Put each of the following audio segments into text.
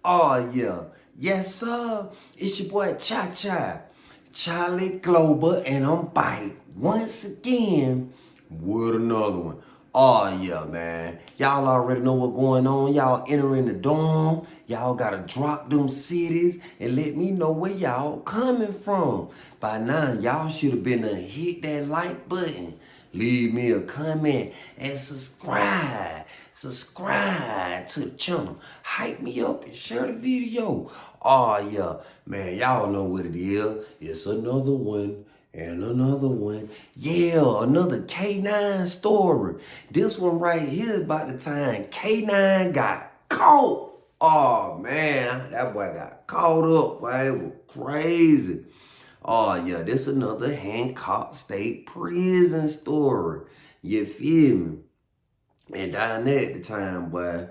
Oh, yeah. Yes, sir. It's your boy Cha, Charlie Glober, and I'm back once again with another one. Oh, yeah, man. Y'all already know what's going on. Y'all entering the dorm. Y'all gotta drop them cities and let me know where y'all coming from. By now, y'all should have been to hit that like button. Leave me a comment and subscribe. Subscribe to the channel. Hype me up and share the video. Oh yeah, man, y'all know what it is. It's another one and another one. Yeah, another K9 story. This one right here is about the time K9 got caught. Oh man, that boy got caught up. Boy, it was crazy. Oh yeah, this another Hancock State Prison story. You feel me? And down there at the time, boy,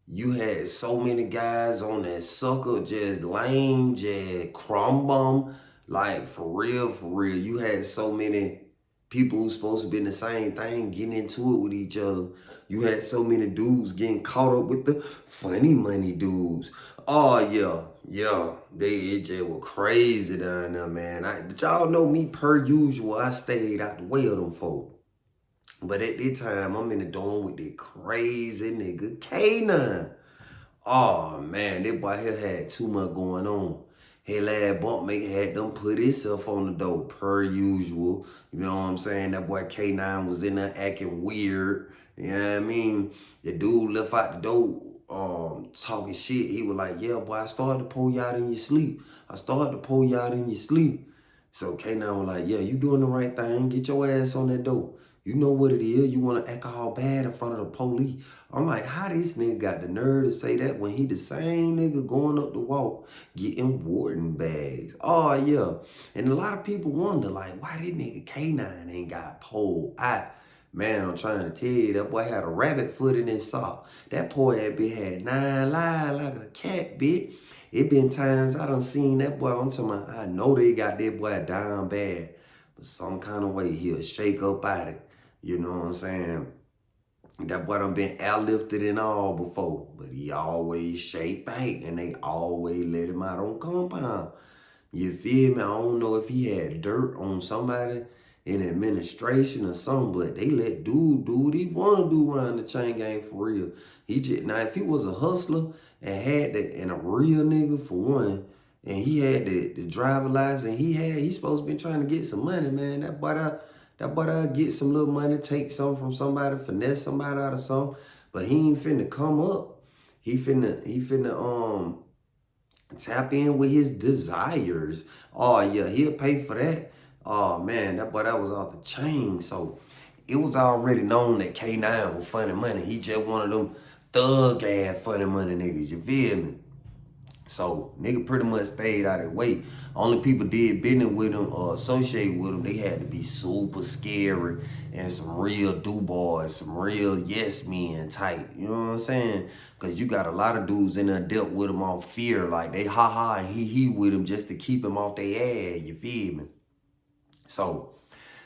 you had so many guys on that sucker, just lame, just crumb bum. Like for real, for real. You had so many people who supposed to be in the same thing getting into it with each other. You had so many dudes getting caught up with the funny money dudes. Oh yeah, yeah. It just was crazy down there, man. But y'all know me per usual. I stayed out the way of them folks. But at this time, I'm in the dorm with the crazy nigga K9. Oh man, that boy here had too much going on. His lad bumpmate had them put himself on the door per usual. You know what I'm saying? That boy K9 was in there acting weird. You know what I mean? The dude left out the door talking shit. He was like, yeah, boy, I started to pull you out in your sleep. I started to pull you out in your sleep. So K9 was like, yeah, you doing the right thing. Get your ass on that door. You know what it is. You want to act all bad in front of the police. I'm like, how this nigga got the nerve to say that when he the same nigga going up the walk getting warden bags? Oh, yeah. And a lot of people wonder, like, why this nigga K9 ain't got pulled out? Man, I'm trying to tell you, that boy had a rabbit foot in his sock. That poor ass bitch had 9 lives like a cat, bitch. It been times I done seen that boy on to my, I know they got that boy down bad, but some kind of way he'll shake up at it. You know what I'm saying? That boy done been airlifted and all before, but he always shake back and they always let him out on compound. You feel me? I don't know if he had dirt on somebody in administration or something, but they let dude do what he want to do around the chain gang for real. He just, now if he was a hustler and had that, and a real nigga for one, and he had the driver license, he's supposed to be trying to get some money, man. That boy get some little money, take something from somebody, finesse somebody out of something, but he ain't finna come up. He finna tap in with his desires. Oh yeah, he'll pay for that. Oh man, that was off the chain. So it was already known that K9 was funny money. He just one of them thug ass funny money niggas. You feel me? So nigga pretty much stayed out of the way. Only people did business with him or associate with him, they had to be super scary and some real do boys, some real yes men type. You know what I'm saying? Cause you got a lot of dudes in there dealt with him on fear, like they ha ha and he with him just to keep him off their ass. You feel me? So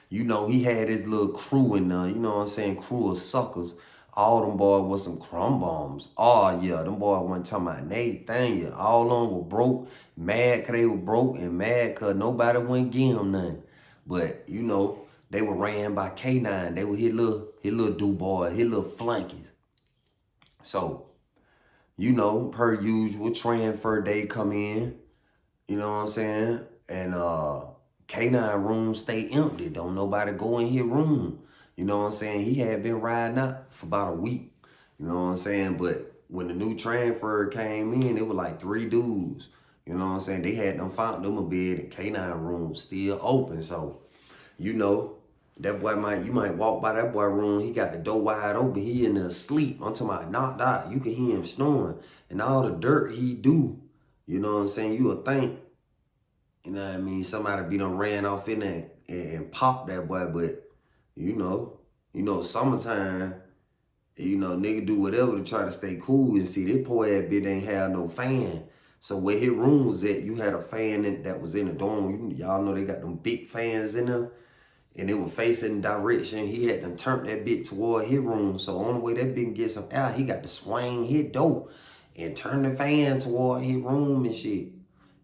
you know, he had his little crew in there, you know what I'm saying, crew of suckers. All them boys was some crumb bombs. Oh, yeah, them boys wasn't talking about Nathaniel. All of them were broke, mad because they were broke, and mad because nobody wouldn't give them nothing. But, you know, they were ran by K9. They were his little do-boy, his little flunkies. So, you know, per usual, transfer day come in. You know what I'm saying? And K9 room stay empty. Don't nobody go in his room. You know what I'm saying? He had been riding out for about a week. You know what I'm saying? But when the new transfer came in, it was like 3 dudes. You know what I'm saying? They had them found them a bed and K9 room still open. So, you know, that boy you might walk by that boy room. He got the door wide open. He in there asleep. I'm talking about knocked out. You can hear him snoring. And all the dirt he do, you know what I'm saying? You would think, you know what I mean, somebody be done ran off in there and popped that boy, but summertime, nigga do whatever to try to stay cool and see this poor ass bitch ain't have no fan. So where his room was at, you had a fan that was in the dorm. Y'all know they got them big fans in there. And it was facing direction. He had to turn that bit toward his room. So on the way that bitch can get some air, he got to swing his door. and turned the fan toward his room and shit.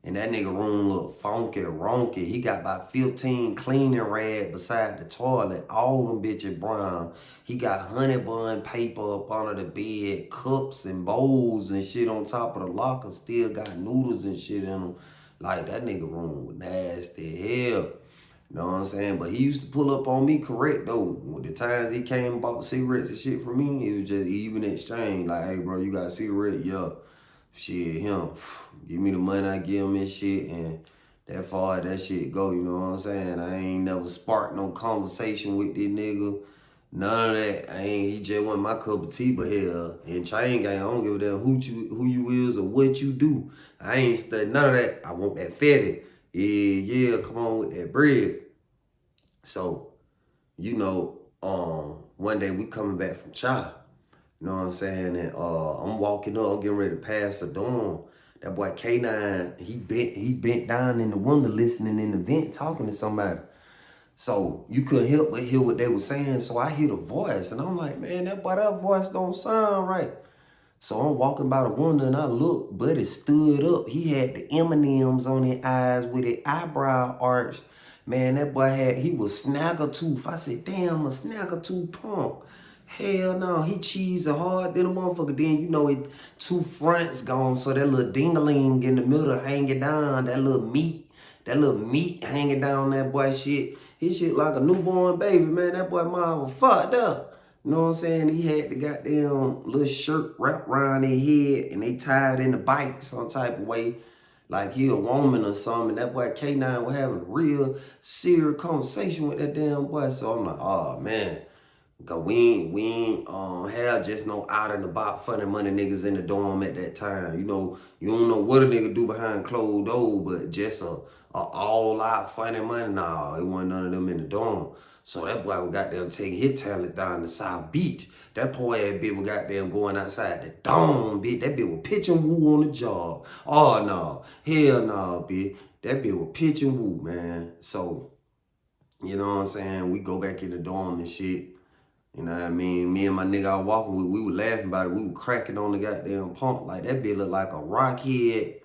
And that nigga room look funky, ronky. He got about 15 cleaning rags beside the toilet. All them bitches brown. He got honey bun paper up under the bed, cups and bowls and shit on top of the locker. Still got noodles and shit in them. Like, that nigga room was nasty as hell. You know what I'm saying? But he used to pull up on me correct, though. When the times he came and bought cigarettes and shit from me, it was just even exchange. Like, hey, bro, you got a cigarette? Yeah. Shit, him. Give me the money, I give him his shit, and that far that shit go, you know what I'm saying? I ain't never sparked no conversation with this nigga. None of that. He just wasn't my cup of tea, but hell, in chain gang, I don't give a damn who you is or what you do. I ain't studying none of that. I want that fatty. Yeah, come on with that bread. So, one day we coming back from chop. You know what I'm saying? And I'm walking up, I'm getting ready to pass a dorm. That boy K9, he bent down in the window listening in the vent talking to somebody. So you couldn't help but hear what they were saying. So I hear the voice and I'm like, man, that voice don't sound right. So I'm walking by the window and I look, buddy stood up. He had the M&Ms on his eyes with his eyebrow arched. Man, that boy he was snaggletooth. I said, damn, a snaggletooth punk. Hell no, he cheesy hard than a motherfucker. Then it two fronts gone, so that little dingling in the middle hanging down, that little meat hanging down that boy shit. He shit like a newborn baby, man. That boy mom was fucked up. You know what I'm saying? He had the goddamn little shirt wrapped around his head and they tied in the bike some type of way. Like he a woman or something. And that boy K9 was having a real serious conversation with that damn boy. So I'm like, oh man. Cause we ain't have just no out and about funny money niggas in the dorm at that time. You don't know what a nigga do behind closed doors, but just a all out funny money. Nah, it wasn't none of them in the dorm. So that boy was goddamn taking his talent down to South Beach. That poor ass bitch was goddamn going outside the dorm, bitch. That bitch was pitching woo on the job. Oh no, hell no, bitch. That bitch was pitching woo, man. So, you know what I'm saying? We go back in the dorm and shit. You know what I mean? Me and my nigga I was walking with, we were laughing about it. We were cracking on the goddamn pump. Like, that bitch looked like a rockhead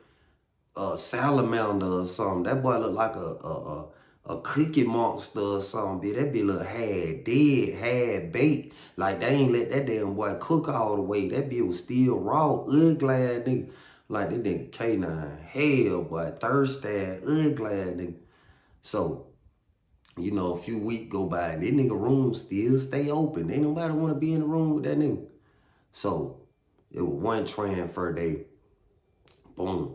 salamander or something. That boy looked like a cookie monster or something, bitch. That bitch looked half dead, half baked. Like, they ain't let that damn boy cook all the way. That bitch was still raw, ugly ass nigga. Like, that nigga K9, hell, boy, thirsty ass, ugly ass nigga. So, a few weeks go by and that nigga room still stay open. Ain't nobody want to be in the room with that nigga. So it was one transfer day. Boom.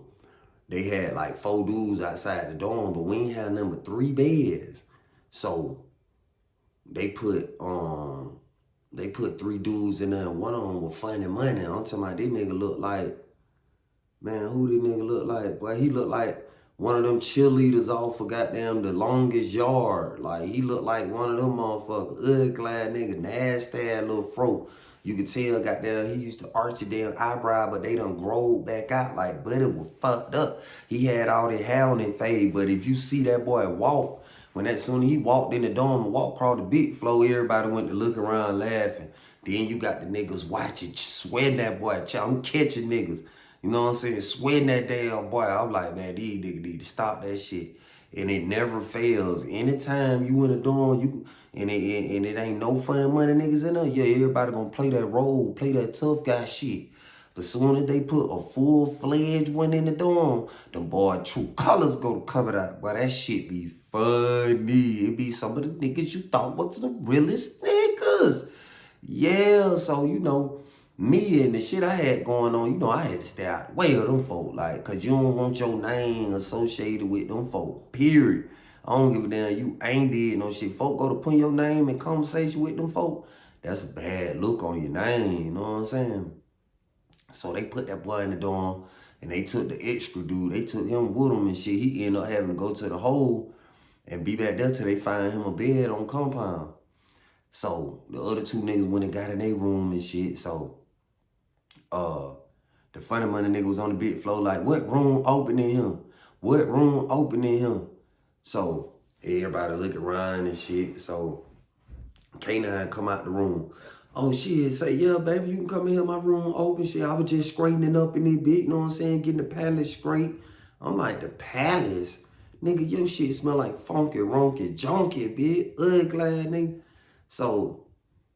They had like 4 dudes outside the dorm, but we ain't had number 3 beds. So they put 3 dudes in there and one of them was funny money. I'm talking about this nigga look like, man, who this nigga look like? Boy, he looked like one of them cheerleaders off of goddamn the longest yard. Like, he looked like one of them motherfuckers. Ugly nigga, nasty ass little fro. You could tell, goddamn, he used to arch his damn eyebrow, but they done growed back out. Like, but it was fucked up. He had all that hair on his face, but if you see that boy walk, soon as he walked in the dorm and walked across the big floor, everybody went to look around laughing. Then you got the niggas watching, sweating that boy. I'm catching niggas. You know what I'm saying? Sweating that damn boy. I'm like, man, these niggas need to stop that shit. And it never fails. Anytime you in the dorm, and it ain't no funny money niggas in there, yeah, everybody gonna play that role, play that tough guy shit. But soon as they put a full-fledged one in the dorm, the boy true colors go to cover that. Boy, that shit be funny. It be some of the niggas you thought was the realest niggas. Yeah, so, me and the shit I had going on, I had to stay out the way of them folk. Like, cause you don't want your name associated with them folk, period. I don't give a damn, you ain't did no shit. Folk go to put your name in conversation with them folk, that's a bad look on your name, you know what I'm saying? So they put that boy in the dorm, and they took the extra dude, they took him with them and shit. He ended up having to go to the hole and be back there till they find him a bed on compound. So the other 2 niggas went and got in their room and shit, so the funny money nigga was on the big floor like, what room open in him? What room open in him? So everybody look around and shit. So K9 come out the room. Oh shit, say, yeah, baby, you can come in here, my room open. Shit, I was just straightening up in this bitch, you know what I'm saying? Getting the palace straight. I'm like, the palace? Nigga, your shit smell like funky, ronky, junky, bitch. Ugly, nigga. So,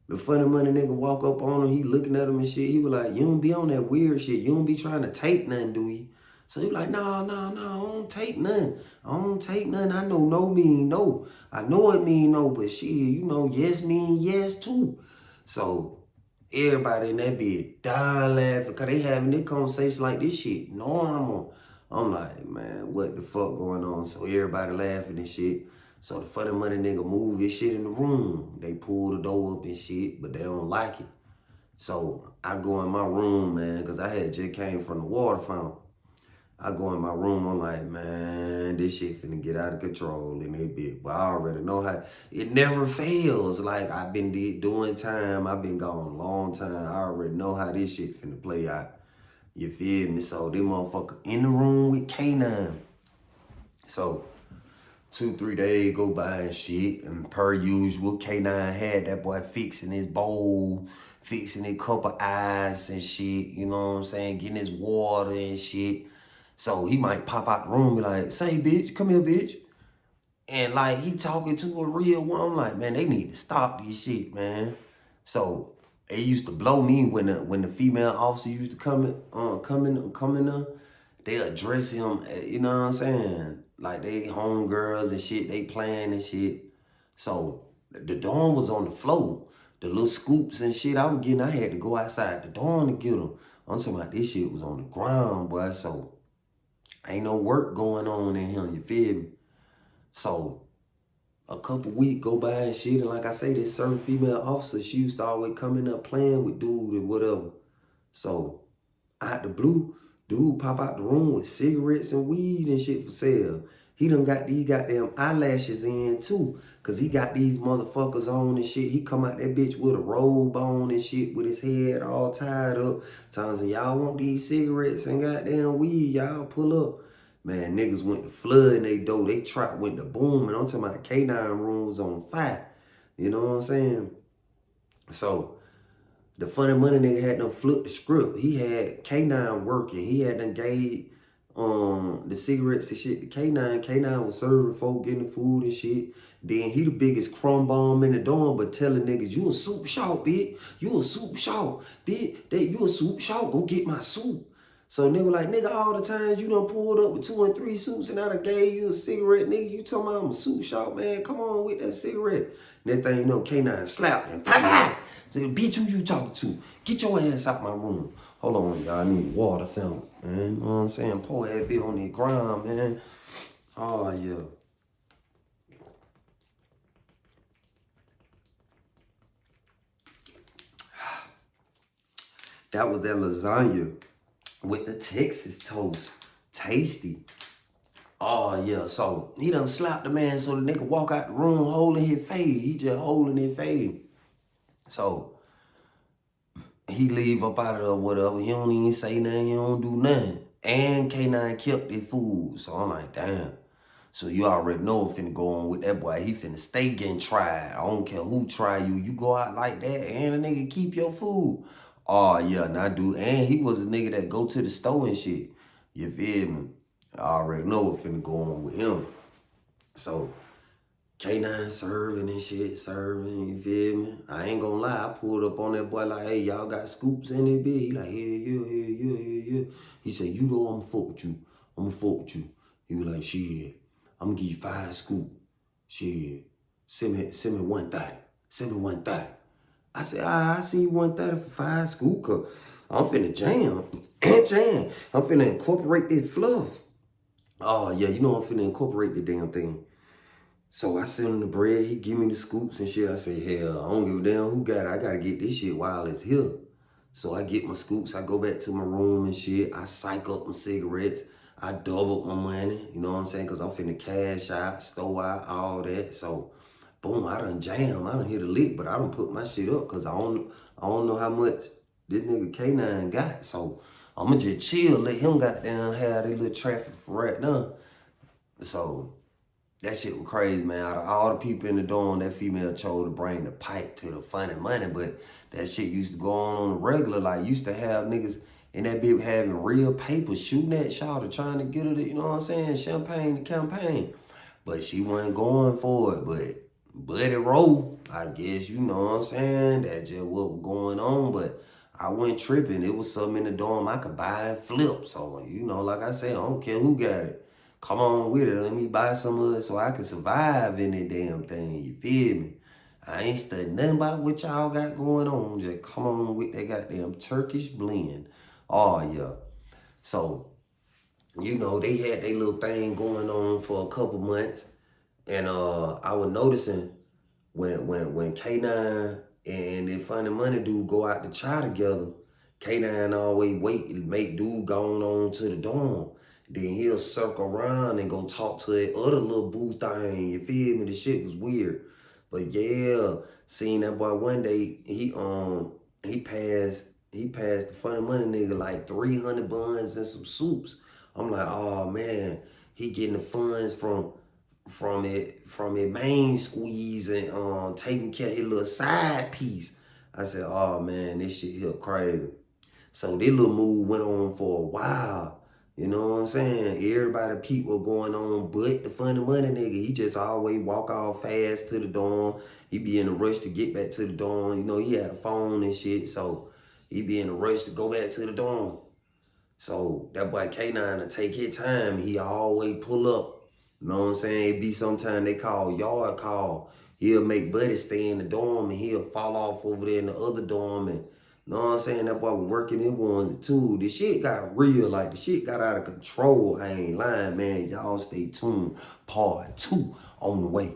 the funny money nigga walk up on him, he looking at him and shit. He was like, you don't be on that weird shit. You don't be trying to take nothing, do you? So he was like, nah, I don't take nothing. I don't take nothing. I know no mean no. I know it mean no, but shit, you know, yes mean yes too. So everybody in that bitch dying laughing because they having this conversation like this shit normal. I'm like, man, what the fuck going on? So everybody laughing and shit. So the funny money nigga move his shit in the room. They pull the door up and shit, but they don't like it. So I go in my room, man, because I had just came from the water fountain. I go in my room, I'm like, man, this shit finna get out of control in that bit. But I already know how, it never fails. Like, I've been doing time, I've been gone a long time. I already know how this shit finna play out. You feel me? So, this motherfucker in the room with K9. So, 2-3 days go by and shit, and per usual, K9 had that boy fixing his bowl, fixing his cup of ice and shit, you know what I'm saying, getting his water and shit. So he might pop out the room and be like, say bitch, come here bitch. And like he talking to a real one. I'm like, man, they need to stop this shit, man. So it used to blow me when the female officer used to come in, they address him, you know what I'm saying? Like they homegirls and shit, they playing and shit. So the dorm was on the floor. The little scoops and shit I was getting, I had to go outside the dorm to get them. I'm talking about this shit was on the ground, boy. So ain't no work going on in here, you feel me? So a couple weeks go by and shit, and like I say, this certain female officer, she used to always coming up playing with dude and whatever. So out the blue, dude pop out the room with cigarettes and weed and shit for sale. He done got these goddamn eyelashes in too. Cause he got these motherfuckers on and shit. He come out that bitch with a robe on and shit with his head all tied up. Telling y'all want these cigarettes and goddamn weed, y'all pull up. Man, niggas went to flooding they door. They trap went to booming. I'm talking about K9 rooms on fire. You know what I'm saying? So the funny money nigga had done flipped the script. He had K9 working. He had done gave the cigarettes and shit to K9. K9 was serving folk, getting the food and shit. Then he the biggest crumb bomb in the dorm, but telling niggas, you a soup shop, bitch. You a soup shop, bitch. You a soup shop, go get my soup. So nigga like, nigga, all the times you done pulled up with 2 and 3 suits and I done gave you a cigarette, nigga. You talking about I'm a soup shop, man. Come on with that cigarette. And that thing, you know, K9 slapped him. Say, bitch, who you talking to? Get your ass out my room. Hold on, y'all. I need water sound, man. You know what I'm saying? Pour that bit on the ground, man. Oh, yeah. That was that lasagna with the Texas toast. Tasty. Oh, yeah. So, he done slapped the man so the nigga walk out the room holding his face. He just holding his face. So, he leave up out of there, whatever. He don't even say nothing. He don't do nothing. And K9 kept his food. So I'm like, damn. So you already know what finna go on with that boy. He finna stay getting tried. I don't care who try you. You go out like that and a nigga keep your food. Oh, yeah, nah, dude. And he was a nigga that go to the store and shit. You feel me? I already know what finna go on with him. So K9 serving and shit, serving, you feel me? I ain't gonna lie, I pulled up on that boy like, hey, y'all got scoops in it, bitch? He like, yeah. He said, you know I'ma fuck with you. I'ma fuck with you. He was like, shit, I'ma give you 5 scoops. Shit, send me 130. Send me 130. I said, I see you 130 for 5 scoops, cause I'm finna jam. I'm finna incorporate this fluff. Oh, yeah, you know I'm finna incorporate the damn thing. So I send him the bread, he give me the scoops and shit. I say, hell, I don't give a damn who got it. I gotta get this shit while it's here. So I get my scoops, I go back to my room and shit. I psych up my cigarettes. I doubled my money, you know what I'm saying? Cause I'm finna cash out, store out, all that. So boom, I done jam. I done hit a lick, but I done put my shit up cause I don't know how much this nigga K9 got. So I'ma just chill, let him goddamn have that little traffic for right now. So that shit was crazy, man. Out of all the people in the dorm, that female chose to bring the pipe to the funny money. But That shit used to go on the regular. Like, used to have niggas in that bitch having real paper shooting at Shawty, trying to get her to, you know what I'm saying, champagne to campaign. But she wasn't going for it. But Buddy Roll, I guess, you know what I'm saying, that just what was going on. But I wasn't tripping. It was something in the dorm I could buy and flip. So, you know, like I said, I don't care who got it. Come on with it. Let me buy some of it so I can survive in that damn thing. You feel me? I ain't studying nothing about what y'all got going on. Just come on with that goddamn Turkish blend. Oh, yeah. So, you know, they had their little thing going on for a couple months. And I was noticing when K9 and that Funny Money dude go out to try together, K9 always wait and make dude going on to the dorm. Then he'll circle around and go talk to that other little boo thing. You feel me? The shit was weird. But yeah, seeing that boy one day, he passed the Funny Money nigga like 300 buns and some soups. I'm like, oh man, he getting the funds from it main squeeze and taking care of his little side piece. I said, oh man, this shit here crazy. So this little move went on for a while. You know what I'm saying? Everybody peep what going on, but the Funny Money nigga, he just always walk off fast to the dorm. He be in a rush to get back to the dorm. You know, he had a phone and shit, so he be in a rush to go back to the dorm. So that boy K9 to take his time. He always pull up. You know what I'm saying? It be sometime they call yard call. He'll make Buddy stay in the dorm and he'll fall off over there in the other dorm. And you know what I'm saying? That boy was working in ones too. The shit got real. Like, the shit got out of control. I ain't lying, man. Y'all stay tuned. Part 2 on the way.